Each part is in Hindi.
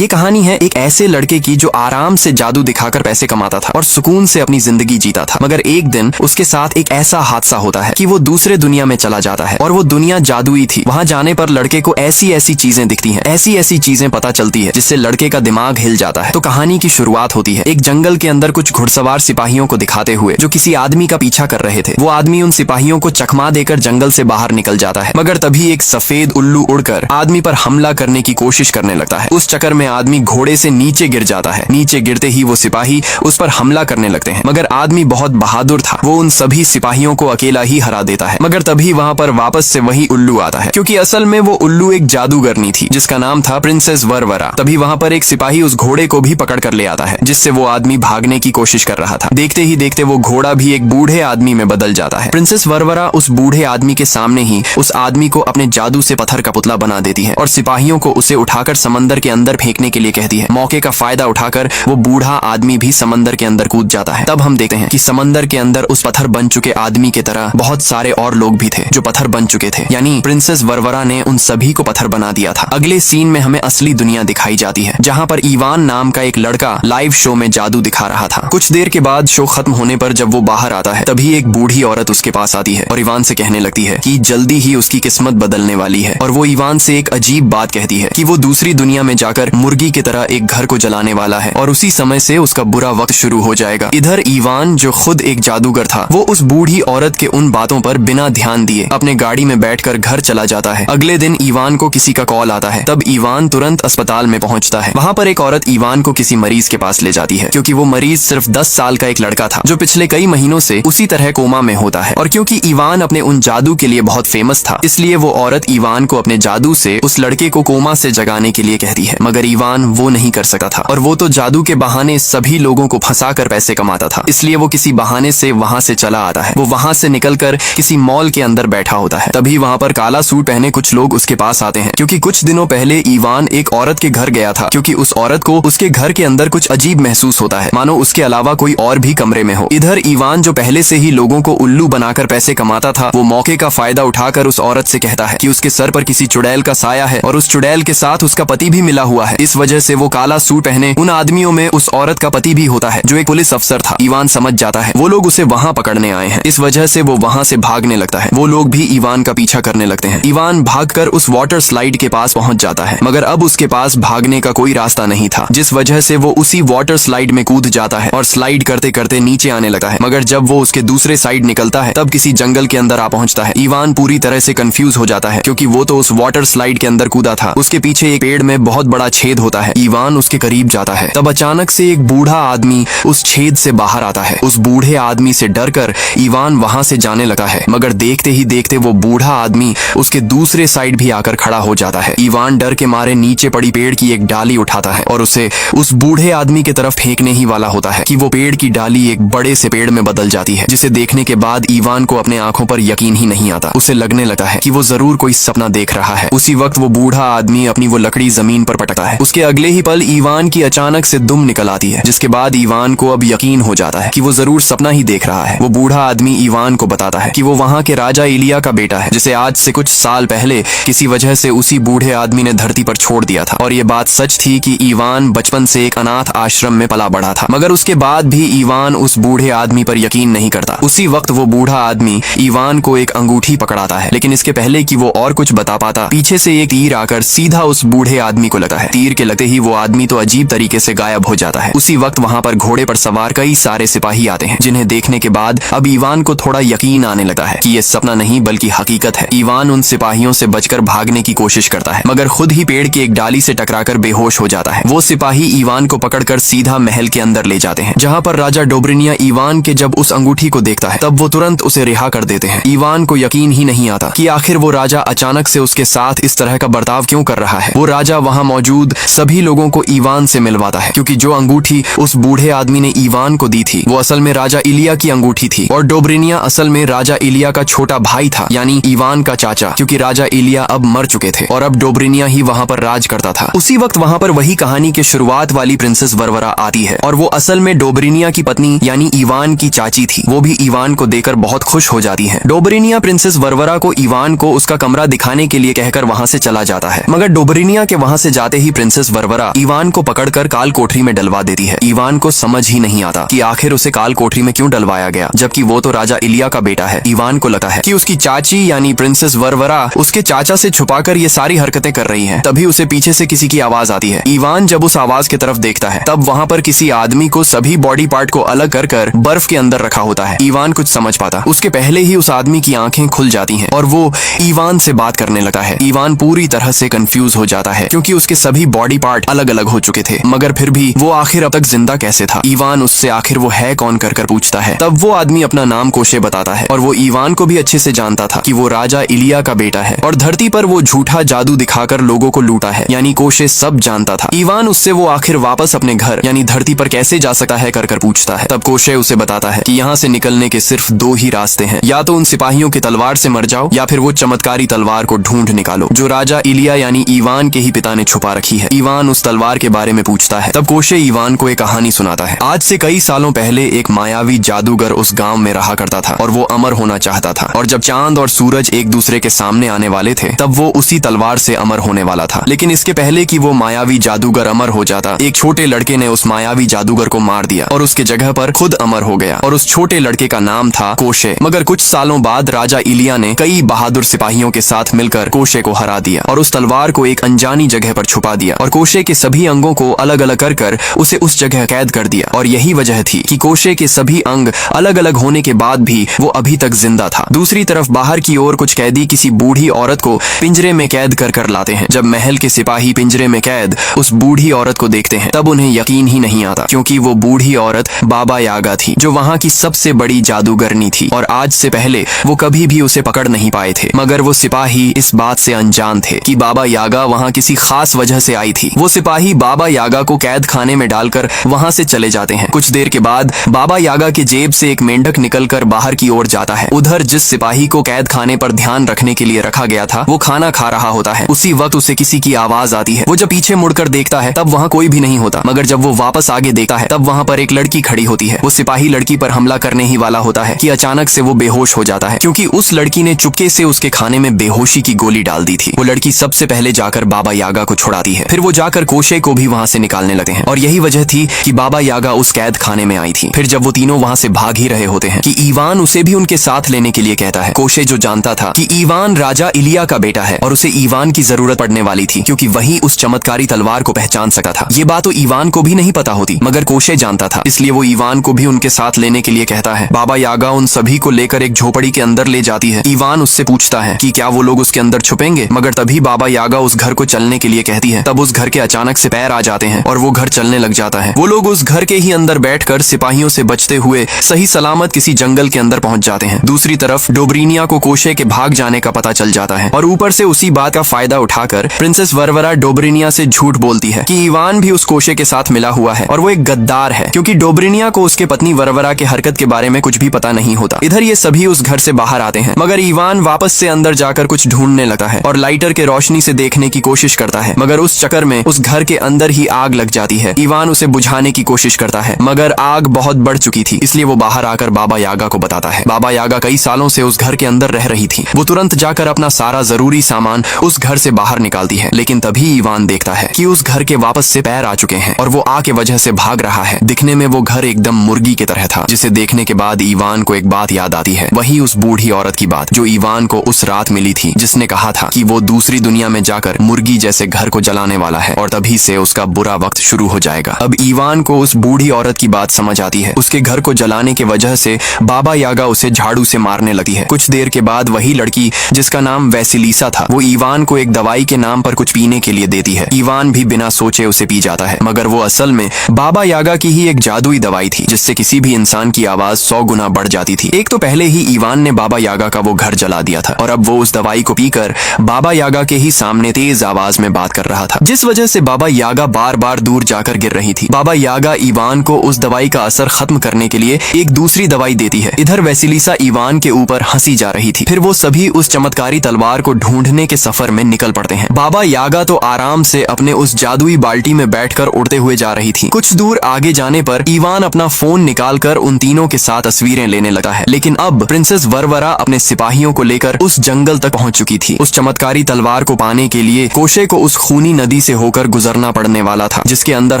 ये कहानी है एक ऐसे लड़के की जो आराम से जादू दिखाकर पैसे कमाता था और सुकून से अपनी जिंदगी जीता था। मगर एक दिन उसके साथ एक ऐसा हादसा होता है कि वो दूसरे दुनिया में चला जाता है और वो दुनिया जादुई थी। वहाँ जाने पर लड़के को ऐसी ऐसी चीजें दिखती हैं, ऐसी ऐसी चीजें पता चलती है जिससे लड़के का दिमाग हिल जाता है। तो कहानी की शुरुआत होती है एक जंगल के अंदर कुछ घुड़सवार सिपाहियों को दिखाते हुए जो किसी आदमी का पीछा कर रहे थे। वो आदमी उन सिपाहियों को चकमा देकर जंगल से बाहर निकल जाता है, मगर तभी एक सफेद उल्लू उड़कर आदमी पर हमला करने की कोशिश करने लगता है। उस चक्कर में आदमी घोड़े से नीचे गिर जाता है। नीचे गिरते ही वो सिपाही उस पर हमला करने लगते हैं, मगर आदमी बहुत बहादुर था, वो उन सभी सिपाहियों को अकेला ही हरा देता है। मगर तभी वहाँ पर वापस से वही उल्लू आता है, क्योंकि असल में वो उल्लू एक जादूगरनी थी जिसका नाम था प्रिंसेस वरवरा। तभी वहाँ पर एक सिपाही उस घोड़े को भी पकड़ कर ले आता है जिससे वो आदमी भागने की कोशिश कर रहा था। देखते ही देखते वो घोड़ा भी एक बूढ़े आदमी में बदल जाता है। प्रिंसेस वरवरा उस बूढ़े आदमी के सामने ही उस आदमी को अपने जादू से पत्थर का पुतला बना देती है और सिपाहियों को उसे उठाकर समंदर के अंदर फेंकने के लिए कहती है। मौके का फायदा उठाकर वो बूढ़ा आदमी भी समंदर के अंदर कूद जाता है। तब हम देखते हैं कि समंदर के अंदर उस पत्थर बन चुके आदमी की तरह बहुत सारे और लोग भी थे जो पत्थर बन चुके थे, यानी प्रिंसेस वरवरा ने उन सभी को पत्थर बना दिया था। अगले सीन में हमें असली दुनिया दिखाई जाती है जहाँ पर इवान नाम का एक लड़का लाइव शो में जादू दिखा रहा था। कुछ देर के बाद शो खत्म होने पर जब वो बाहर आता है तभी एक बूढ़ी औरत उसके पास आती है और इवान से कहने लगती है कि जल्दी ही उसकी किस्मत बदलने वाली है। और वो इवान से एक अजीब बात कहती है कि वो दूसरी दुनिया में जाकर मुर्गी की तरह एक घर को जलाने वाला है और उसी समय से उसका बुरा वक्त शुरू हो जाएगा। इधर इवान जो खुद एक जादूगर था वो उस बूढ़ी औरत के उन बातों पर बिना ध्यान दिए अपने गाड़ी में बैठकर घर चला जाता है। अगले दिन इवान को किसी का कॉल आता है, तब इवान तुरंत अस्पताल में पहुंचता है। वहाँ पर एक औरत इवान को किसी मरीज के पास ले जाती है, क्योंकि वो मरीज सिर्फ 10 साल का एक लड़का था जो पिछले कई महीनों से उसी तरह कोमा में होता है। और क्योंकि इवान अपने उन जादू के लिए बहुत फेमस था, इसलिए वो औरत इवान को अपने जादू से उस लड़के को कोमा से जगाने के लिए कहती है। मगर इवान वो नहीं कर सकता था और वो तो जादू के बहाने सभी लोगों को फंसाकर पैसे कमाता था, इसलिए वो किसी बहाने से वहाँ से चला आता है। वो वहाँ से निकलकर किसी मॉल के अंदर बैठा होता है। तभी वहाँ पर काला सूट पहने कुछ लोग उसके पास आते हैं, क्योंकि कुछ दिनों पहले इवान एक औरत के घर गया था, क्योंकि उस औरत को उसके घर के अंदर कुछ अजीब महसूस होता है, मानो उसके अलावा कोई और भी कमरे में हो। इधर इवान जो पहले से ही लोगों को उल्लू बनाकर पैसे कमाता था, वो मौके का फायदा उठाकर उस औरत से कहता है कि उसके सर पर किसी चुड़ैल का साया है और उस चुड़ैल के साथ उसका पति भी मिला हुआ है। इस वजह से वो काला सूट पहने उन आदमियों में उस औरत का पति भी होता है जो एक पुलिस अफसर था। इवान समझ जाता है वो लोग उसे वहाँ पकड़ने आए हैं, इस वजह से वो वहाँ से भागने लगता है। वो लोग भी इवान का पीछा करने लगते हैं। इवान भागकर उस वाटर स्लाइड के पास पहुंच जाता है, मगर अब उसके पास भागने का कोई रास्ता नहीं था, जिस वजह से वो उसी वाटर स्लाइड में कूद जाता है और स्लाइड करते करते नीचे आने लगता है। मगर जब वो उसके दूसरे साइड निकलता है तब किसी जंगल के अंदर आ पहुंचता है। इवान पूरी तरह से कंफ्यूज हो जाता है, क्योंकि वो तो उस वाटर स्लाइड के अंदर कूदा था। उसके पीछे एक पेड़ में बहुत बड़ा छेद होता है। इवान उसके करीब जाता है, तब अचानक से एक बूढ़ा आदमी उस छेद से बाहर आता है। उस बूढ़े आदमी से डरकर इवान वहां से जाने लगा है, मगर देखते ही देखते वो बूढ़ा आदमी उसके दूसरे साइड भी आकर खड़ा हो जाता है। इवान डर के मारे नीचे पड़ी पेड़ की एक डाली उठाता है और उसे उस बूढ़े आदमी की तरफ फेंकने ही वाला होता है कि वो पेड़ की डाली एक बड़े से पेड़ में बदल जाती है, जिसे देखने के बाद इवान को अपने आंखों पर यकीन ही नहीं आता। उसे लगने लगा है कि वो जरूर कोई सपना देख रहा है। उसी वक्त वो बूढ़ा आदमी अपनी वो लकड़ी जमीन पर पटकता है। उसके अगले ही पल इवान की अचानक से दुम निकल आती है, जिसके बाद इवान को अब यकीन हो जाता है कि वो जरूर सपना ही देख रहा है। वो बूढ़ा आदमी इवान को बताता है कि वो वहाँ के राजा इलिया का बेटा है, जिसे आज से कुछ साल पहले किसी वजह से उसी बूढ़े आदमी ने धरती पर छोड़ दिया था। और ये बात सच थी कि इवान बचपन से एक अनाथ आश्रम में पला बढ़ा था, मगर उसके बाद भी इवान उस बूढ़े आदमी पर यकीन नहीं करता। उसी वक्त वो बूढ़ा आदमी इवान को एक अंगूठी पकड़ाता है, लेकिन इसके पहले कि वो और कुछ बता पाता, पीछे से एक तीर आकर सीधा उस बूढ़े आदमी को लगा है। तीर के लगते ही वो आदमी तो अजीब तरीके से गायब हो जाता है। उसी वक्त वहाँ पर घोड़े पर सवार कई सारे सिपाही आते हैं, जिन्हें देखने के बाद अब इवान को थोड़ा यकीन आने लगता है कि ये सपना नहीं बल्कि हकीकत है। इवान उन सिपाहियों से बचकर भागने की कोशिश करता है, मगर खुद ही पेड़ की एक डाली से टकराकर बेहोश हो जाता है। वो सिपाही इवान को पकड़कर सीधा महल के अंदर ले जाते हैं, जहाँ पर राजा डोब्रिनिया इवान के जब उस अंगूठी को देखता है तब वो तुरंत उसे रिहा कर देते हैं। इवान को यकीन ही नहीं आता कि आखिर वो राजा अचानक से उसके साथ इस तरह का बर्ताव क्यों कर रहा है। वो राजा वहाँ मौजूद सभी लोगों को इवान से मिलवाता है, क्योंकि जो अंगूठी उस बूढ़े आदमी ने इवान को दी थी वो असल में राजा इलिया की अंगूठी थी, और डोब्रिनिया असल में राजा इलिया का छोटा भाई था, यानी इवान का चाचा, क्योंकि राजा इलिया अब मर चुके थे और अब डोब्रिनिया ही वहाँ पर राज करता था। उसी वक्त वहाँ पर वही कहानी के शुरुआत वाली प्रिंसेस वरवरा आती है, और वो असल में डोब्रिनिया की पत्नी यानी इवान की चाची थी। वो भी इवान को देखकर बहुत खुश हो जाती है। डोब्रिनिया प्रिंसेस वरवरा को इवान को उसका कमरा दिखाने के लिए कहकर वहाँ से चला जाता है, मगर डोब्रिनिया के वहाँ से जाते ही प्रिंसेस वरवरा इवान को पकड़कर काल कोठरी में डलवा देती है। इवान को समझ ही नहीं आता कि आखिर उसे काल कोठरी में क्यों डलवाया गया, जबकि वो तो राजा इलिया का बेटा है। इवान को लगता है कि उसकी चाची यानी प्रिंसेस वरवरा उसके चाचा से छुपाकर ये सारी हरकतें कर रही हैं। तभी उसे पीछे से किसी की आवाज आती है। इवान जब उस आवाज की तरफ देखता है तब वहाँ पर किसी आदमी को सभी बॉडी पार्ट को अलग कर बर्फ के अंदर रखा होता है। इवान कुछ समझ पाता उसके पहले ही उस आदमी की आंखें खुल जाती हैं और वो इवान से बात करने लगता है। इवान पूरी तरह से कंफ्यूज हो जाता है क्योंकि उसके सभी बॉडी पार्ट अलग अलग हो चुके थे, मगर फिर भी वो आखिर अब तक जिंदा कैसे था। इवान उससे आखिर वो है कौन कर पूछता है। तब वो आदमी अपना नाम कोशे बताता है और वो इवान को भी अच्छे से जानता था कि वो राजा इलिया का बेटा है और धरती पर वो झूठा जादू दिखाकर लोगों को लूटा है, यानी कोशे सब जानता था। इवान उससे वो आखिर वापस अपने घर यानी धरती पर कैसे जा सकता है कर पूछता है। तब कोशे उसे बताता है कि यहाँ से निकलने के सिर्फ दो ही रास्ते हैं, या तो उन सिपाहियों की तलवार से मर जाओ या फिर वो चमत्कारी तलवार को ढूंढ निकालो जो राजा इलिया यानी इवान के ही पिता ने छुपा रखी है। इवान उस तलवार के बारे में पूछता है। तब कोशे इवान को एक कहानी सुनाता है। आज से कई सालों पहले एक मायावी जादूगर उस गांव में रहा करता था और वो अमर होना चाहता था, और जब चांद और सूरज एक दूसरे के सामने आने वाले थे तब वो उसी तलवार से अमर होने वाला था। लेकिन इसके पहले कि वो मायावी जादूगर अमर हो जाता, एक छोटे लड़के ने उस मायावी जादूगर को मार दिया और उसके जगह पर खुद अमर हो गया, और उस छोटे लड़के का नाम था कोशे। मगर कुछ सालों बाद राजा इलिया ने कई बहादुर सिपाहियों के साथ मिलकर कोशे को हरा दिया और उस तलवार को एक अनजानी जगह पर छुपा दिया और कोशे के सभी अंगों को अलग अलग कर उसे उस जगह कैद कर दिया। और यही वजह थी कि कोशे के सभी अंग अलग अलग होने के बाद भी वो अभी तक जिंदा था। दूसरी तरफ बाहर की ओर कुछ कैदी किसी बूढ़ी औरत को पिंजरे में कैद कर लाते हैं। जब महल के सिपाही पिंजरे में कैद उस बूढ़ी औरत को देखते हैं तब उन्हें यकीन ही नहीं आता, क्योंकि वो बूढ़ी औरत बाबा यागा थी जो वहाँ की सबसे बड़ी जादूगरनी थी और आज से पहले वो कभी भी उसे पकड़ नहीं पाए थे। मगर वो सिपाही इस बात से अनजान थे कि बाबा यागा वहाँ किसी खास वजह से आई थी। वो सिपाही बाबा यागा को कैद खाने में डालकर वहाँ से चले जाते हैं। कुछ देर के बाद बाबा यागा की जेब से एक मेंढक निकलकर बाहर की ओर जाता है। उधर जिस सिपाही को कैद खाने पर ध्यान रखने के लिए रखा गया था वो खाना खा रहा होता है। उसी वक्त उसे किसी की आवाज आती है। वो जब पीछे मुड़कर देखता है तब वहाँ कोई भी नहीं होता, मगर जब वो वापस आगे देखता है तब वहाँ पर एक लड़की खड़ी होती है। वो सिपाही लड़की पर हमला करने ही वाला होता है कि अचानक से वो बेहोश हो जाता है, क्योंकि उस लड़की ने चुपके से उसके खाने में बेहोशी की गोली डाल दी थी। वो लड़की सबसे पहले जाकर बाबा यागा को छुड़ाती है, फिर वो जाकर कोशे को भी वहाँ से निकालने लगते हैं और यही वजह थी कि बाबा यागा उस कैद खाने में आई थी। फिर जब वो तीनों वहाँ से भाग ही रहे होते हैं कि इवान उसे भी उनके साथ लेने के लिए कहता है। कोशे जो जानता था कि इवान राजा इलिया का बेटा है और उसे इवान की जरूरत पड़ने वाली थी, क्योंकि वही उस चमत्कारी तलवार को पहचान सका था। ये बात तो इवान को भी नहीं पता होती, मगर कोशे जानता था, इसलिए वो इवान को भी उनके साथ लेने के लिए कहता है। बाबा यागा उन सभी को लेकर एक झोपड़ी के अंदर ले जाती है। इवान उससे पूछता है कि क्या वो लोग उसके अंदर छुपेंगे, मगर तभी बाबा यागा उस घर को चलने के लिए कहती है। तब उस घर के अचानक से पैर आ जाते हैं और वो घर चलने लग जाता है। वो लोग उस घर के ही अंदर बैठकर सिपाहियों से बचते हुए सही सलामत किसी जंगल के अंदर पहुंच जाते हैं। दूसरी तरफ डोब्रिनिया को कोशे के भाग जाने का पता चल जाता है और ऊपर से उसी बात का फायदा उठाकर प्रिंसेस वरवरा डोब्रिनिया से झूठ बोलती है कि इवान भी उस कोशे के साथ मिला हुआ है और वो एक गद्दार है, क्योंकि डोब्रिनिया को उसके पत्नी वरवरा के हरकत के बारे में कुछ भी पता नहीं होता। इधर ये सभी उस घर से बाहर आते हैं, मगर इवान वापस से अंदर जाकर कुछ ढूंढने लगता है और लाइटर के रोशनी से देखने की कोशिश करता है, मगर उस चक्कर में उस घर के अंदर ही आग लग जाती है। इवान उसे बुझाने की कोशिश करता है, मगर आग बहुत बढ़ चुकी थी, इसलिए वो बाहर आकर बाबा यागा को बताता है। बाबा यागा कई सालों से उस घर के अंदर रह रही थी। वो तुरंत जाकर अपना सारा जरूरी सामान उस घर से बाहर निकालती है, लेकिन तभी इवान देखता है कि उस घर के वापस से पैर आ चुके हैं और वो आग की वजह से भाग रहा है। दिखने में वो घर एकदम मुर्गी की तरह था, जिसे देखने के बाद इवान को एक बात याद आती है, वही उस बूढ़ी औरत की बात जो इवान को उस रात मिली थी, जिसने कहा था कि वो दूसरी दुनिया में जाकर मुर्गी जैसे घर को जलाने वाला है और तभी से उसका बुरा वक्त शुरू हो जाएगा। अब इवान को उस बूढ़ी औरत की बात समझ आती है। उसके घर को जलाने की वजह से बाबा यागा उसे झाड़ू से मारने लगी है। कुछ देर के बाद वही लड़की जिसका नाम वैसिलीसा था, वो इवान को एक दवाई के नाम पर कुछ पीने के लिए देती है। इवान भी बिना सोचे उसे पी जाता है, मगर वो असल में बाबा यागा की ही एक जादुई दवाई थी, जिससे किसी भी इंसान की आवाज 100 गुना बढ़ जाती थी। एक तो पहले ही इवान ने बाबा यागा का वो घर जला दिया था और अब वो उस दवाई को पीकर बाबा यागा के ही सामने तेज आवाज में बात कर रहा था, जिस वजह से बाबा यागा बार बार दूर जाकर गिर रही थी। बाबा यागा इवान को उस दवाई का असर खत्म करने के लिए एक दूसरी दवाई देती है। इधर वैसिलीसा इवान के ऊपर हंसी जा रही थी। फिर वो सभी उस चमत्कारी तलवार को ढूंढने के सफर में निकल पड़ते हैं। बाबा यागा तो आराम से अपने उस जादुई बाल्टी में बैठकर उड़ते हुए जा रही थी। कुछ दूर आगे जाने पर इवान अपना फोन निकालकर उन तीनों के साथ तस्वीरें लेने लगा है, लेकिन अब प्रिंसेस वरवरा अपने सिपाहियों को लेकर उस जंगल तक पहुंच चुकी थी। उस चमत्कारी तलवार को पाने के लिए कोशे को उस खूनी नदी नदी से होकर गुजरना पड़ने वाला था, जिसके अंदर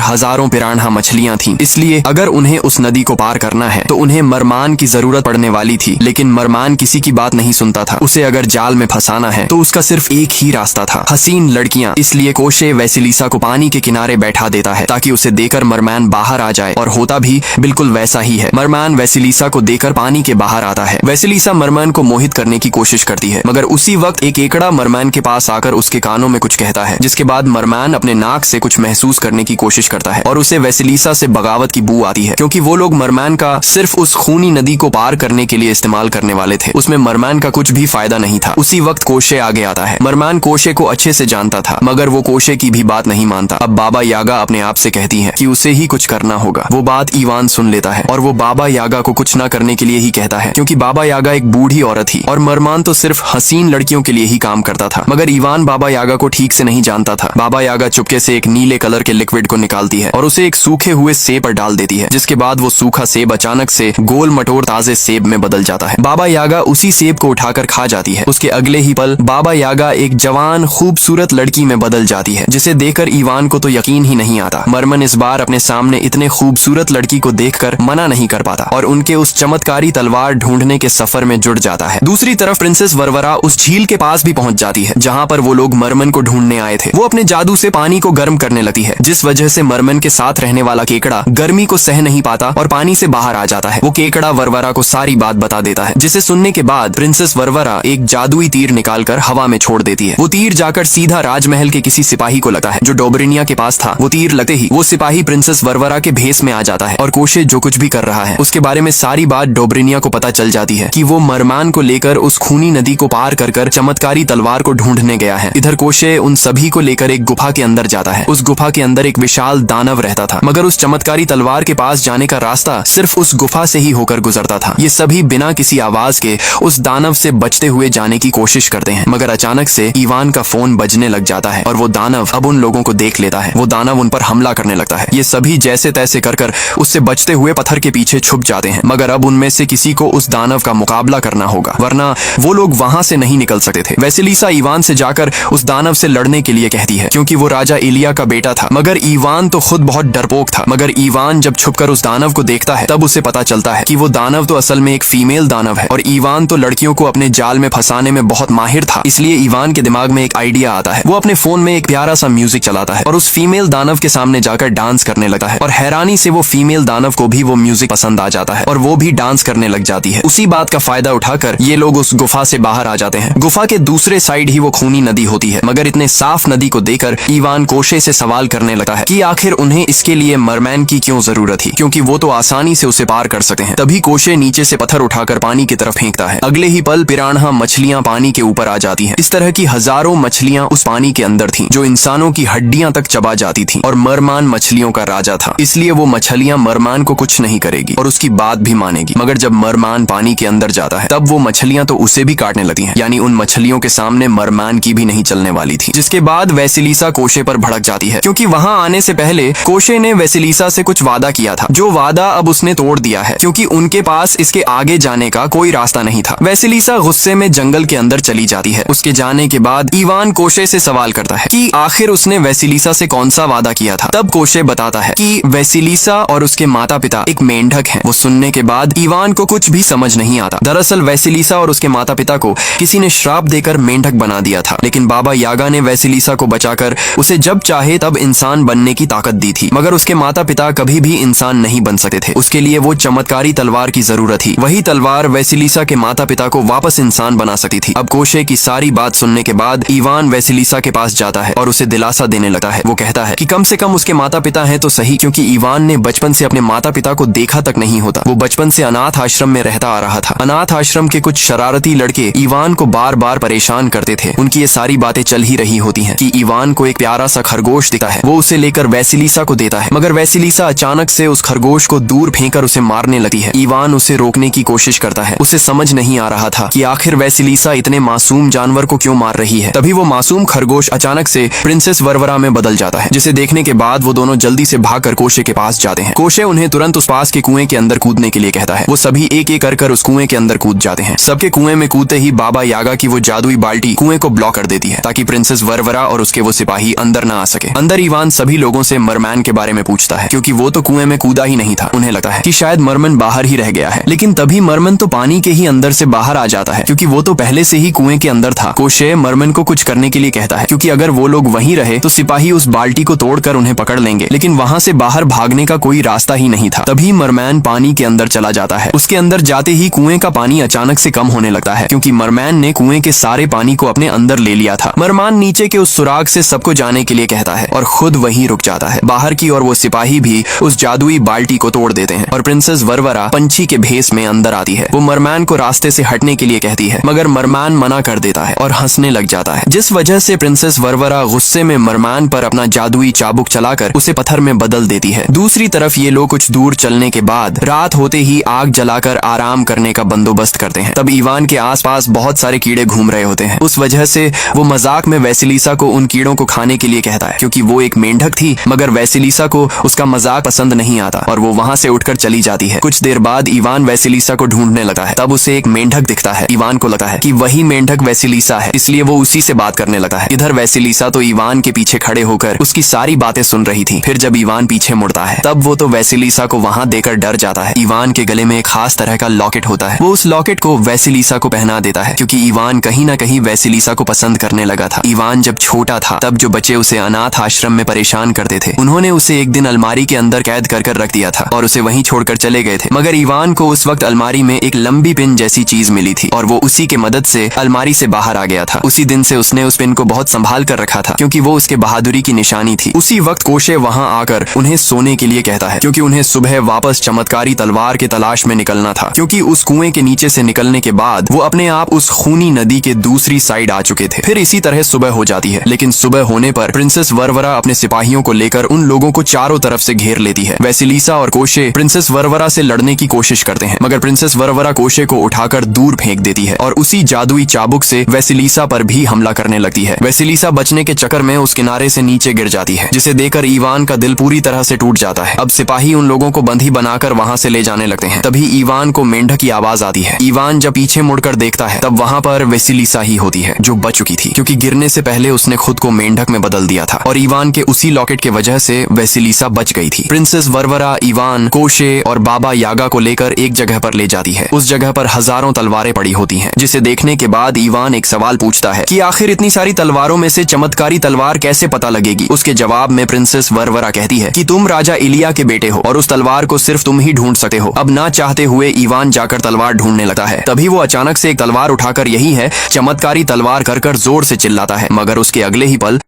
हजारों पिरान्हा मछलियां थीं। इसलिए अगर उन्हें उस नदी को पार करना है तो उन्हें मरमान की जरूरत पड़ने वाली थी। लेकिन मरमान किसी की बात नहीं सुनता था। उसे अगर जाल में फंसाना है तो उसका सिर्फ एक ही रास्ता था, हसीन लड़कियां। इसलिए कोशे वैसिलीसा को पानी के किनारे बैठा देता है ताकि उसे देकर मरमान बाहर आ जाए, और होता भी बिल्कुल वैसा ही है। मरमान वैसिलीसा को देकर पानी के बाहर आता है। वैसिलीसा मरमान को मोहित करने की कोशिश करती है, मगर उसी वक्त एक केकड़ा मरमान के पास आकर उसके कानों में कुछ कहता है, जिसके बाद मरमान अपने नाक से कुछ महसूस करने की कोशिश करता है और उसे वैसिलीसा से बगावत की बू आती है, क्योंकि वो लोग मरमान का सिर्फ उस खूनी नदी को पार करने के लिए इस्तेमाल करने वाले थे। उसमें मरमान का कुछ भी फायदा नहीं था। उसी वक्त कोशे आगे आता है। मरमान कोशे को अच्छे से जानता था, मगर वो कोशे की भी बात नहीं मानता। अब बाबा यागा अपने आप से कहती है कि उसे ही कुछ करना होगा। वो बात इवान सुन लेता है और वो बाबा यागा को कुछ न करने के लिए ही कहता है, क्योंकि बाबा यागा एक बूढ़ी औरत थी और मरमान तो सिर्फ हसीन लड़कियों के लिए ही काम करता था। मगर इवान बाबा यागा को ठीक से नहीं जानता था। बाबा यागा चुपके से एक नीले कलर के लिक्विड को निकालती है और उसे एक सूखे हुए सेब पर डाल देती है, जिसके बाद वो सूखा सेब अचानक से गोल मटोर ताजे सेब में बदल जाता है। बाबा यागा उसी सेब को उठाकर खा जाती है। उसके अगले ही पल बाबा यागा एक जवान खूबसूरत लड़की में बदल जाती है, जिसे देखकर इवान को तो यकीन ही नहीं आता। मरमन इस बार अपने सामने इतने खूबसूरत लड़की को देखकर मना नहीं कर पाता और उनके उस चमत्कारी तलवार ढूंढने के सफर में जुड़ जाता है। दूसरी तरफ प्रिंसेस वरवरा उस झील के पास भी पहुंच जाती है जहां पर वो लोग मरमन को ढूंढने आए थे। वो अपने जादू से पानी को गर्म करने लगती है, जिस वजह से मरमन के साथ रहने वाला केकड़ा गर्मी को सह नहीं पाता और पानी से बाहर आ जाता है। वो केकड़ा वरवरा को सारी बात बता देता है, जिसे सुनने के बाद प्रिंसेस वरवरा एक जादुई तीर निकालकर हवा में छोड़ देती है। वो तीर जाकर सीधा राजमहल के किसी सिपाही को लगता है जो डोबरिनिया के पास था। वो तीर लगते ही वो सिपाही प्रिंसेस वरवरा के भेस में आ जाता है और कोशे जो कुछ भी कर रहा है उसके बारे में सारी बात डोबरिनिया को पता चल जाती है कि वो मरमान को लेकर उस खूनी नदी को पार कर चमत्कारी तलवार को ढूंढने गया है। इधर कोशे उन सभी को लेकर एक गुफा के अंदर जाता है। उस गुफा के अंदर एक विशाल दानव रहता था, मगर उस चमत्कारी तलवार के पास जाने का रास्ता सिर्फ उस गुफा से ही होकर गुजरता था। ये सभी बिना किसी आवाज के उस दानव से बचते हुए जाने की कोशिश करते हैं, मगर अचानक से इवान का फोन बजने लग जाता है और वो दानव अब उन लोगों को देख लेता है। वो दानव उन पर हमला करने लगता है। ये सभी जैसे तैसे कर उससे बचते हुए पत्थर के पीछे छुप जाते हैं, मगर अब उनमें से किसी को उस दानव का मुकाबला करना होगा, वरना वो लोग वहां से नहीं निकल सकते थे। वैसिलीसा इवान से जाकर उस दानव से लड़ने के लिए कहती है, क्योंकि वो राजा इलिया का बेटा था। मगर इवान तो खुद बहुत डरपोक था। मगर इवान जब छुपकर उस दानव को देखता है तब उसे पता चलता है कि वो दानव तो असल में एक फीमेल दानव है और इवान तो लड़कियों को अपने जाल में फंसाने में बहुत माहिर था। इसलिए इवान के दिमाग में एक आइडिया आता है। वो अपने फोन में एक प्यारा सा म्यूजिक चलाता है और उस फीमेल दानव के सामने जाकर डांस करने लगता है और हैरानी से वो फीमेल दानव को भी वो म्यूजिक पसंद आ जाता है और वो भी डांस करने लग जाती है। उसी बात का फायदा उठाकर ये लोग उस गुफा से बाहर आ जाते हैं। गुफा के दूसरे साइड ही वो खूनी नदी होती है, मगर इतने साफ नदी को देखकर इवान कोशे से सवाल करने लगता है कि आखिर उन्हें इसके लिए मरमैन की क्यों जरूरत थी, क्योंकि वो तो आसानी से उसे पार कर सकते हैं। तभी कोशे नीचे से पत्थर उठाकर पानी की तरफ फेंकता है। अगले ही पल पिरान्हा मछलियां पानी के ऊपर आ जाती हैं। इस तरह की हजारों मछलियां उस पानी के अंदर थीं, जो इंसानों की हड्डियां तक चबा जाती थीं। और मरमान मछलियों का राजा था, इसलिए वो मछलियां मरमान को कुछ नहीं करेगी और उसकी बात भी मानेगी। मगर जब मरमान पानी के अंदर जाता है तब वो मछलियां तो उसे भी काटने लगती हैं, यानी उन मछलियों के सामने मरमान की भी नहीं चलने वाली थी। जिसके बाद वैसिलीसा कोशे पर भड़क जाती है, क्योंकि वहां आने से पहले कोशे ने वैसिलीसा से कुछ वादा किया था, जो वादा अब उसने तोड़ दिया है, क्योंकि उनके पास इसके आगे जाने का कोई रास्ता नहीं था। वैसिलीसा गुस्से में जंगल के अंदर चली जाती है। उसके जाने के बाद इवान कोशे से सवाल करता है कि आखिर उसने वैसिलीसा से कौन सा वादा किया था। तब कोशे बताता है कि वैसिलीसा और उसके माता पिता एक मेंढक हैं। वो सुनने के बाद इवान को कुछ भी समझ नहीं आता। दरअसल वैसिलीसा और उसके माता पिता को किसी ने श्राप देकर मेंढक बना दिया था, लेकिन बाबा यागा ने वैसिलीसा को बचाकर उसे जब चाहे तब इंसान बनने की ताकत दी थी। मगर उसके माता पिता कभी भी इंसान नहीं बन सकते थे। उसके लिए वो चमत्कारी तलवार की जरूरत थी। वही तलवार वैसिलीसा के माता पिता को वापस इंसान बना सकती थी। अब कोशे की सारी बात सुनने के बाद इवान वैसिलीसा के पास जाता है और उसे दिलासा देने लगता है। वो कहता है कि कम से कम उसके माता पिता हैं तो सही, क्योंकि इवान ने बचपन से अपने माता पिता को देखा तक नहीं होता। वो बचपन से अनाथ आश्रम में रहता आ रहा था। अनाथ आश्रम के कुछ शरारती लड़के इवान को बार बार परेशान करते थे। उनकी ये सारी बातें चल ही रही होती हैं कि इवान को एक प्यारा सा खरगोश दिखता है। वो उसे लेकर वैसिलीसा को देता है, मगर वैसिलीसा अचानक से उस खरगोश को दूर फेंककर उसे मारने लगती है। इवान उसे रोकने की कोशिश करता है। उसे समझ नहीं आ रहा था कि आखिर वैसिलीसा इतने मासूम जानवर को क्यों मार रही है। तभी वो मासूम खरगोश अचानक से प्रिंसेस वरवरा में बदल जाता है, जिसे देखने के बाद वो दोनों जल्दी से भागकर कोशे के पास जाते हैं। कोशे उन्हें तुरंत उस पास के कुएं के अंदर कूदने के लिए कहता है। वो सभी एक एक कर उस कुएं के अंदर कूद जाते हैं। सबके कुएं में कूदते ही बाबा यागा की वो जादुई बाल्टी कुएं को ब्लॉक कर देती है, ताकि प्रिंसेस वरवरा और उसके वो सिपाही अंदर न आ सके। अंदर ईवान सभी लोगों से मरमैन के बारे में पूछता है, क्योंकि वो तो कुएं में कूदा ही नहीं था। उन्हें लगता है कि शायद मरमन बाहर ही रह गया है, लेकिन तभी मरमन तो पानी के ही अंदर से बाहर आ जाता है, क्योंकि वो तो पहले से ही कुएं के अंदर था। कोशे मरमन को कुछ करने के लिए कहता है, क्योंकि अगर वो लोग वहीं रहे तो सिपाही उस बाल्टी को तोड़कर उन्हें पकड़ लेंगे, लेकिन वहां से बाहर भागने का कोई रास्ता ही नहीं था। तभी मरमैन पानी के अंदर चला जाता है। उसके अंदर जाते ही कुएं का पानी अचानक से कम होने लगता है, क्योंकि मरमैन ने कुएं के सारे पानी को अपने अंदर ले लिया था। मरमैन नीचे के उस सुराग से सबको जाने के लिए कहता है और खुद वहीं रुक जाता है। बाहर की और वो सिपाही भी उस जादुई बाल्टी को तोड़ देते हैं और प्रिंसेस वरवरा पंछी के भेस में अंदर आती है। वो मरमैन को रास्ते से हटने के लिए कहती है, मगर मरमैन मना कर देता है और हंसने लग जाता है, जिस वजह से प्रिंसेस वरवरा गुस्से में मरमैन पर अपना जादुई चाबुक चलाकर उसे पत्थर में बदल देती है। दूसरी तरफ ये लोग कुछ दूर चलने के बाद रात होते ही आग जलाकर आराम करने का बंदोबस्त करते हैं। तब ईवान के आसपास बहुत सारे कीड़े घूम रहे होते हैं। उस वजह से वो मजाक में वैसिलीसा को उन कीड़ों को खाने के लिए कहता है, क्योंकि वो एक मेंढक थी, मगर वैसिलीसा को उसका मजाक पसंद नहीं आता और वो वहां से उठकर चली जाती है। कुछ देर बाद ईवान वैसिलीसा को ढूंढने लगा है। तब उसे एक मेंढक दिखता है। ईवान को लगता है कि वही मेंढक वैसिलीसा है, इसलिए वो उसी से बात करने लगा है। इधर वैसिलीसा तो ईवान के पीछे खड़े होकर उसकी सारी बातें सुन रही थी। फिर जब ईवान पीछे मुड़ता है तब वो तो वैसिलीसा को वहां देकर डर जाता है। ईवान के गले में एक खास तरह का लॉकेट होता है। वो उस लॉकेट को वैसिलीसा को पहना देता है, क्योंकि ईवान कहीं ना कहीं वैसिलीसा को पसंद करने लगा था। ईवान जब छोटा था तब जो बच्चे उसे अनाथ आश्रम में परेशान करते थे, उन्होंने उसे एक दिन अलमारी के अंदर कैद कर रख दिया था और उसे वहीं छोड़कर चले गए थे। मगर ईवान को उस वक्त अलमारी में एक लंबी पिन जैसी चीज मिली थी और वो उसी के मदद से अलमारी से बाहर आ गया था। उसी दिन से उसने उस पिन को बहुत संभाल कर रखा था, क्योंकि वो उसके बहादुरी की निशानी थी। उसी वक्त कोशे वहां आकर उन्हें सोने के लिए कहता है, क्योंकि उन्हें सुबह वापस चमत्कारी तलवार के तलाश में निकलना था, क्योंकि उस कुएं के नीचे से निकलने के बाद वो अपने आप उस खूनी नदी के दूसरी साइड आ चुके थे। फिर इसी तरह सुबह हो जाती है, लेकिन सुबह होने पर प्रिंसेस वरवरा अपने सिपाहियों को लेकर उन लोगों को चारों तरफ से घेर लेती है। वैसिलीसा और कोशे प्रिंसेस वरवरा से लड़ने की कोशिश करते हैं, मगर प्रिंसेस वरवरा कोशे को उठाकर दूर फेंक देती है और उसी जादुई चाबुक से वैसिलीसा पर भी हमला करने लगती है। वैसिलीसा बचने के चक्कर में उस किनारे से नीचे गिर जाती है, जिसे देखकर ईवान का दिल पूरी तरह से टूट जाता है। अब सिपाही उन लोगों को बंधी बनाकर वहां से ले जाने लगते हैं। तभी ईवान को मेंढक की आवाज आती है। ईवान जब पीछे मुड़कर देखता है तब वहां पर वैसिलीसा ही होती है, जो बच चुकी थी, क्योंकि गिरने से पहले उसने खुद को मेंढक में बदल दिया था और ईवान के उसी लॉकेट के वजह से वैसिलीसा बच गई थी। प्रिंसेस वरवरा ईवान, कोशे और बाबा यागा को लेकर एक जगह पर ले जाती है। उस जगह पर हजारों तलवारें पड़ी होती हैं, जिसे देखने के बाद ईवान एक सवाल पूछता है कि आखिर इतनी सारी तलवारों में से चमत्कारी तलवार कैसे पता लगेगी। उसके जवाब में प्रिंसेस वरवरा कहती है कि तुम राजा इलिया के बेटे हो और उस तलवार को सिर्फ तुम ही ढूंढ सकते हो। अब ना चाहते हुए ईवान जाकर तलवार ढूंढने लगता है। तभी वो अचानक से एक तलवार उठाकर यही है चमत्कारी तलवार कर जोर से चिल्लाता है, मगर उसके अगले ही पल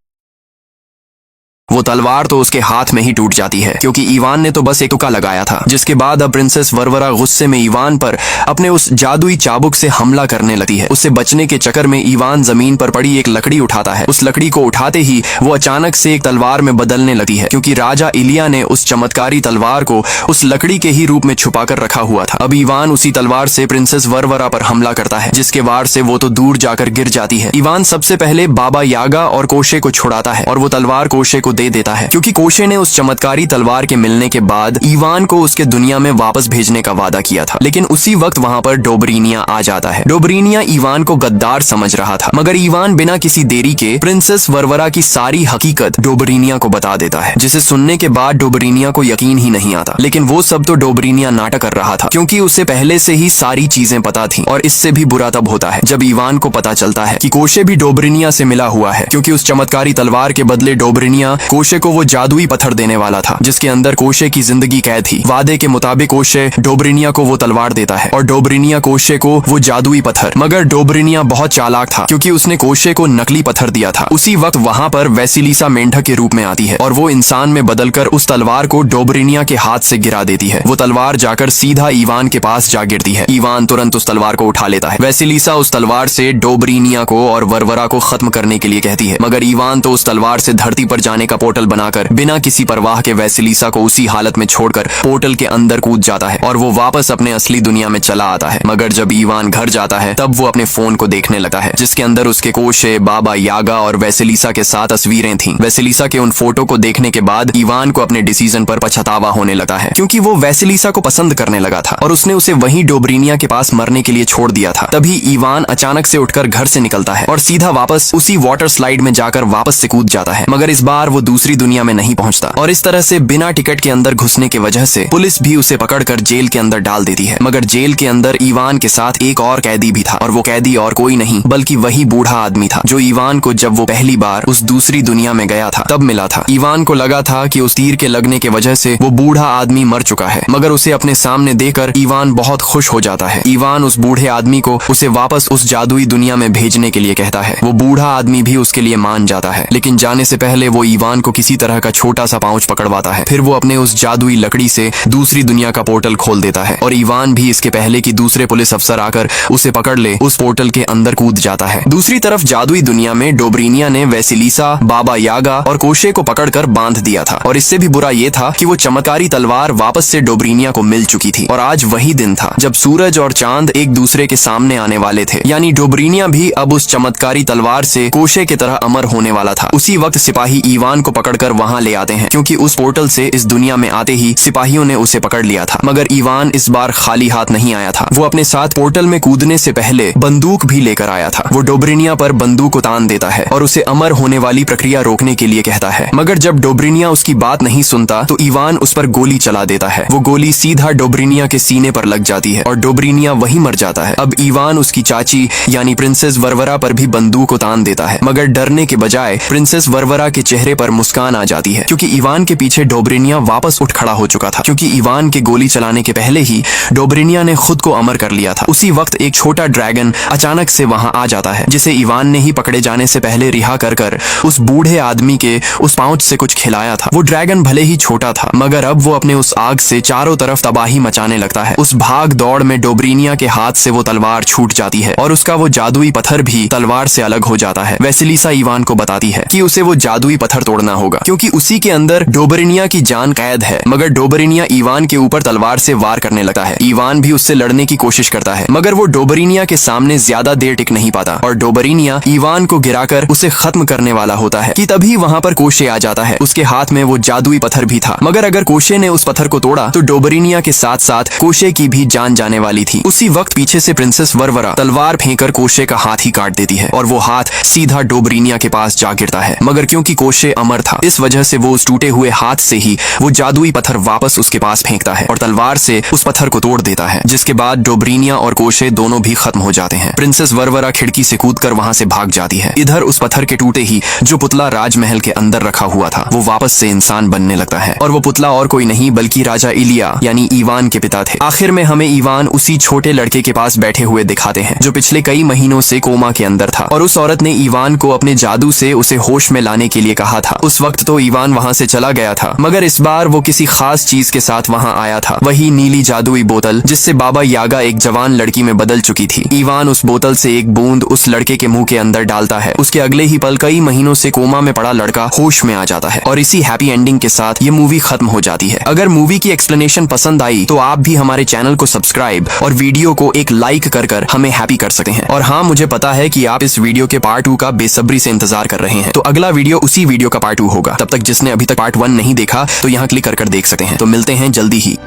वो तलवार तो उसके हाथ में ही टूट जाती है, क्योंकि ईवान ने तो बस एक तुक्का लगाया था। जिसके बाद अब प्रिंसेस वरवरा गुस्से में ईवान पर अपने उस जादुई चाबुक से हमला करने लगती है। उससे बचने के चक्कर में ईवान जमीन पर पड़ी एक लकड़ी उठाता है। उस लकड़ी को उठाते ही वो अचानक से एक तलवार में बदलने लगती है, क्योंकि राजा इलिया ने उस चमत्कारी तलवार को उस लकड़ी के ही रूप में छुपा कर रखा हुआ था। अब ईवान उसी तलवार से प्रिंसेस वरवरा पर हमला करता है, जिसके वार से वो तो दूर जाकर गिर जाती है। ईवान सबसे पहले बाबा यागा और कोशे को छुड़ाता है और वो तलवार कोशे को दे देता है, क्योंकि कोशे ने उस चमत्कारी तलवार के मिलने के बाद ईवान को उसके दुनिया में वापस भेजने का वादा किया था। लेकिन उसी वक्त वहां पर डोबरीनिया आ जाता है। डोबरीनिया ईवान को गद्दार समझ रहा था, मगर ईवान बिना किसी देरी के प्रिंसेस वरवरा की सारी हकीकत डोबरीनिया को बता देता है, जिसे सुनने के बाद डोबरीनिया को यकीन ही नहीं आता। लेकिन वो सब तो डोबरीनिया नाटक कर रहा था, क्योंकि उसे पहले से ही सारी चीजें पता थी। और इससे भी बुरा तब होता है जब ईवान को पता चलता है कि कोशे भी डोबरीनिया से मिला हुआ है, क्योंकि उस चमत्कारी तलवार के बदले डोबरीनिया कोशे को वो जादुई पत्थर देने वाला था, जिसके अंदर कोशे की जिंदगी कैद थी। वादे के मुताबिक कोशे डोबरीनिया को वो तलवार देता है और डोबरीनिया कोशे को वो जादुई पत्थर। मगर डोबरीनिया बहुत चालाक था, क्योंकि उसने कोशे को नकली पत्थर दिया था। उसी वक्त वहां पर वैसिलीसा मेंढक के रूप में आती है और वो इंसान में बदलकर उस तलवार को डोबरीनिया के हाथ से गिरा देती है। वो तलवार जाकर सीधा ईवान के पास जा गिरती है। ईवान तुरंत उस तलवार को उठा लेता है। वैसिलीसा उस तलवार से डोबरीनिया को और वरवरा को खत्म करने के लिए कहती है, मगर ईवान तो उस तलवार से धरती पर जाने का पोर्टल बनाकर बिना किसी परवाह के वैसिलीसा को उसी हालत में छोड़कर पोर्टल के अंदर कूद जाता है और वो वापस अपने असली दुनिया में चला आता है। मगर जब इवान घर जाता है तब वो अपने फोन को देखने लगता है, जिसके अंदर उसके कोशे, बाबा यागा और वैसिलीसा के साथ तस्वीरें थीं। वैसिलीसा के उन फोटो को देखने के बाद इवान को अपने डिसीजन पर पछतावा होने लगा है, क्योंकि वो वैसिलीसा को पसंद करने लगा था और उसने उसे वहीं डोब्रिनिया के पास मरने के लिए छोड़ दिया था। तभी इवान अचानक से उठकर घर से निकलता है और सीधा वापस उसी वाटर स्लाइड में जाकर वापस से कूद जाता है, मगर इस बार वो दूसरी दुनिया में नहीं पहुंचता और इस तरह से बिना टिकट के अंदर घुसने की वजह से पुलिस भी उसे पकड़कर जेल के अंदर डाल देती है। मगर जेल के अंदर इवान के साथ एक और कैदी भी था और वो कैदी और कोई नहीं बल्कि वही बूढ़ा आदमी था जो इवान को जब वो पहली बार उस दूसरी दुनिया में गया था तब मिला था। इवान को लगा था कि उस तीर के लगने की वजह से वो बूढ़ा आदमी मर चुका है, मगर उसे अपने सामने देखकर इवान बहुत खुश हो जाता है। इवान उस बूढ़े आदमी को उसे वापस उस जादुई दुनिया में भेजने के लिए कहता है। वो बूढ़ा आदमी भी उसके लिए मान जाता है, लेकिन जाने से पहले वो इवान को किसी तरह का छोटा सा पाउच पकड़वाता है। फिर वो अपने उस जादुई लकड़ी से दूसरी दुनिया का पोर्टल खोल देता है और इवान भी इसके पहले कि दूसरे पुलिस अफसर आकर उसे पकड़ ले उस पोर्टल के अंदर कूद जाता है। दूसरी तरफ जादुई दुनिया में डोब्रिनिया ने वैसिलीसा, बाबा यागा और कोशे को पकड़कर बांध दिया था और इससे भी बुरा ये था कि वो चमत्कारी तलवार वापस से डोब्रिनिया को मिल चुकी थी और आज वही दिन था जब सूरज और चांद एक दूसरे के सामने आने वाले थे, यानी डोब्रिनिया भी अब उस चमत्कारी तलवार से कोशे की तरह अमर होने वाला था। उसी वक्त सिपाही इवान को पकड़कर वहां ले आते हैं, क्योंकि उस पोर्टल से इस दुनिया में आते ही सिपाहियों ने उसे पकड़ लिया था। मगर इवान इस बार खाली हाथ नहीं आया था। वो अपने साथ पोर्टल में कूदने से पहले बंदूक भी लेकर आया था। वो डोब्रिनिया पर बंदूक उतान देता है और उसे अमर होने वाली प्रक्रिया रोकने के लिए कहता है, मगर जब डोब्रिनिया उसकी बात नहीं सुनता तो इवान उस पर गोली चला देता है। वो गोली सीधा डोब्रिनिया के सीने पर लग जाती है और डोब्रिनिया वहीं मर जाता है। अब इवान उसकी चाची यानी प्रिंसेस वर्वरा पर भी बंदूक उतान देता है, मगर डरने के बजाय प्रिंसेस वर्वरा के चेहरे पर मुस्कान आ जाती है, क्योंकि इवान के पीछे डोब्रिनिया वापस उठ खड़ा हो चुका था, क्योंकि इवान के गोली चलाने के पहले ही डोब्रिनिया ने खुद को अमर कर लिया था। उसी वक्त एक छोटा ड्रैगन अचानक से वहां आ जाता है, जिसे इवान ने ही पकड़े जाने से पहले रिहा कर उस बूढ़े आदमी के उस पाउच से कुछ खिलाया था। वो ड्रैगन भले ही छोटा था, मगर अब वो अपने उस आग से चारों तरफ तबाही मचाने लगता है। उस भाग दौड़ में डोब्रिनिया के हाथ से वो तलवार छूट जाती है और उसका वो जादुई पत्थर भी तलवार से अलग हो जाता है। वैसिलीसा इवान को बताती है कि उसे वो जादुई पत्थर तोड़ना होगा, क्योंकि उसी के अंदर डोब्रिनिया की जान कैद है। मगर डोब्रिनिया इवान के ऊपर तलवार से वार करने लगता है। इवान भी उससे लड़ने की कोशिश करता है, मगर वो डोब्रिनिया के सामने ज्यादा देर टिक नहीं पाता और डोब्रिनिया इवान को गिराकर उसे खत्म करने वाला होता है कि तभी वहां पर कोशे आ जाता है। उसके हाथ में वो जादुई पत्थर भी था, मगर अगर कोशे ने उस पत्थर को तोड़ा तो डोब्रिनिया के साथ साथ कोशे की भी जान जाने वाली थी। उसी वक्त पीछे से प्रिंसेस वर्वरा तलवार फेंककर कोशे का हाथ ही काट देती है और वो हाथ सीधा डोब्रिनिया के पास जा गिरता है। मगर क्योंकि कोशे अमर था, इस वजह से वो उस टूटे हुए हाथ से ही वो जादुई पत्थर वापस उसके पास फेंकता है और तलवार से उस पत्थर को तोड़ देता है, जिसके बाद डोब्रिनिया और कोशे दोनों भी खत्म हो जाते हैं। प्रिंसेस वर्वरा खिड़की से कूदकर वहां से भाग जाती है। इधर उस पत्थर के टूटे ही जो पुतला राजमहल के अंदर रखा हुआ था वो वापस से इंसान बनने लगता है और वो पुतला और कोई नहीं बल्कि राजा इलिया यानी इवान के पिता थे। आखिर में हमें इवान उसी छोटे लड़के के पास बैठे हुए दिखाते हैं जो पिछले कई महीनों से कोमा के अंदर था और उस औरत ने इवान को अपने जादू से उसे होश में लाने के लिए कहा था। उस वक्त तो इवान वहां से चला गया था, मगर इस बार वो किसी खास चीज के साथ वहां आया था, वही नीली जादुई बोतल जिससे बाबा यागा एक जवान लड़की में बदल चुकी थी। इवान उस बोतल से एक बूंद उस लड़के के मुंह के अंदर डालता है। उसके अगले ही पल कई महीनों से कोमा में पड़ा लड़का होश में आ जाता है और इसी हैप्पी एंडिंग के साथ ये मूवी खत्म हो जाती है। अगर मूवी की एक्सप्लेनेशन पसंद आई तो आप भी हमारे चैनल को सब्सक्राइब और वीडियो को एक लाइक कर हमें हैप्पी कर सकते हैं। और हाँ, मुझे पता है कि आप इस वीडियो के पार्ट 2 का बेसब्री से इंतजार कर रहे हैं, तो अगला वीडियो उसी वीडियो का पार्ट 2 होगा। तब तक जिसने अभी तक पार्ट 1 नहीं देखा तो यहाँ क्लिक कर देख सकते हैं। तो मिलते हैं जल्दी ही।